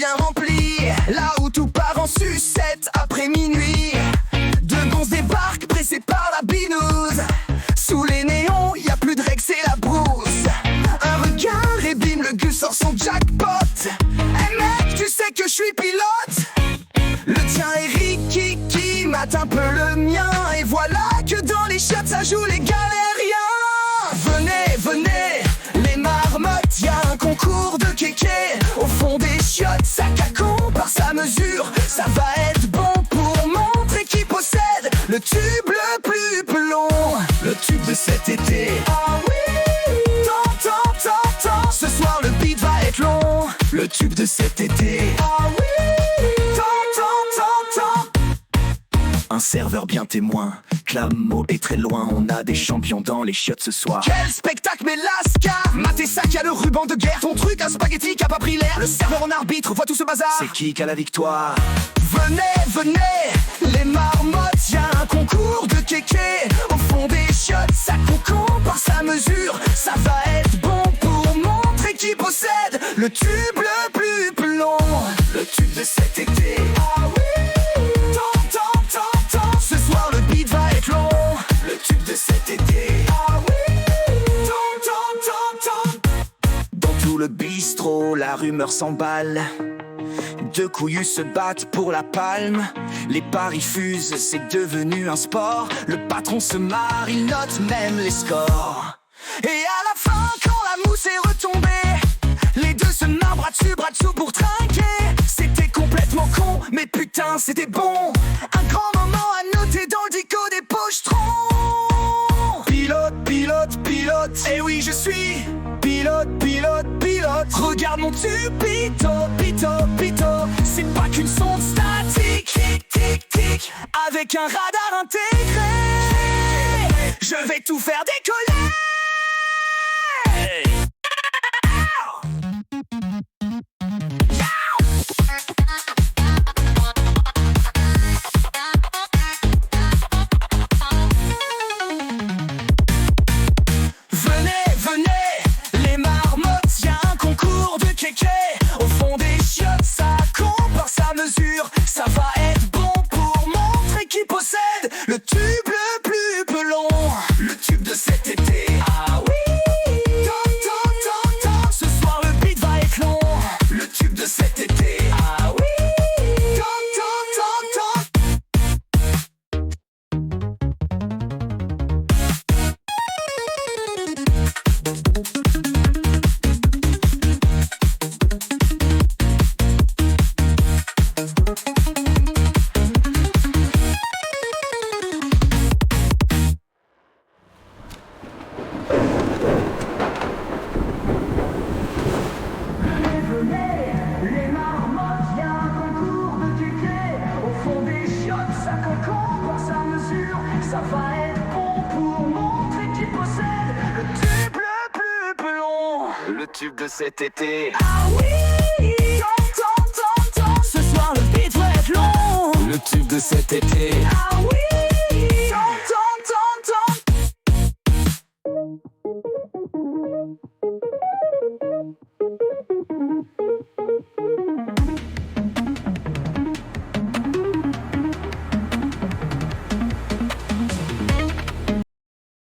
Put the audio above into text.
bien rempli, là où tout part en sucette après minuit. Deux gonzes débarquent pressés par la binouse. Sous les néons, y a plus de règles, c'est la brousse. Un regard et bim, le gus sort son jackpot. Hey mec, tu sais que je suis pilote. Le tien est Ricky qui mate un peu le mien. Et voilà que dans les chiottes ça joue les galériens. Venez, venez, les marmottes, y'a un concours de kéké. Au fond des chiottes, sac à con par sa mesure. Ça va être bon pour montrer qui possède le tube le plus plomb. Le tube de cet été. Ah oui, tant. Ce soir le beat va être long. Le tube de cet été. Ah oui, tant. Un serveur bien témoin, Clamo est très loin. On a des champions dans les chiottes ce soir. Quel spectacle, mais Lasca! Maté ça qui a le ruban de guerre. Ton truc, un spaghetti qui a pas pris l'air. Le serveur en arbitre voit tout ce bazar. C'est qui a la victoire? Venez, venez, les marmottes, y'a un concours de kéké. Au fond des chiottes, ça concombre par sa mesure. Ça va être bon pour montrer qui possède le tube le plus plomb. Le tube de cet été. Ah oui, ce soir le beat va être long. Le tube de cet été. Ah oui, tant. Dans tout le bistrot, la rumeur s'emballe. Deux couillus se battent pour la palme. Les paris fusent, c'est devenu un sport. Le patron se marre, il note même les scores. Et à la fin, quand la mousse est retombée, les deux se marrent bras dessous pour trinquer. C'était complètement con, mais putain c'était bon. Un grand moment à noter dans le dico des pochetrons. Pilote, et oui je suis pilote. Regarde mon tube, pito. C'est pas qu'une sonde statique, tic. Avec un radar intégré, je vais tout faire décoller. Au fond des chiottes, ça compte par sa mesure. Ça va être bon pour montrer qui possède le tube le plus pelon. Le tube de cet été. Ah oui, tant. Ce soir le beat va être long. Le tube de cet été. Ah oui, tant. Ça va être bon pour montrer qui possède le tube le plus pelon. Le tube de cet été. Ah oui, tant. Ce soir le beat va être long. Le tube de cet été. Ah oui, tant.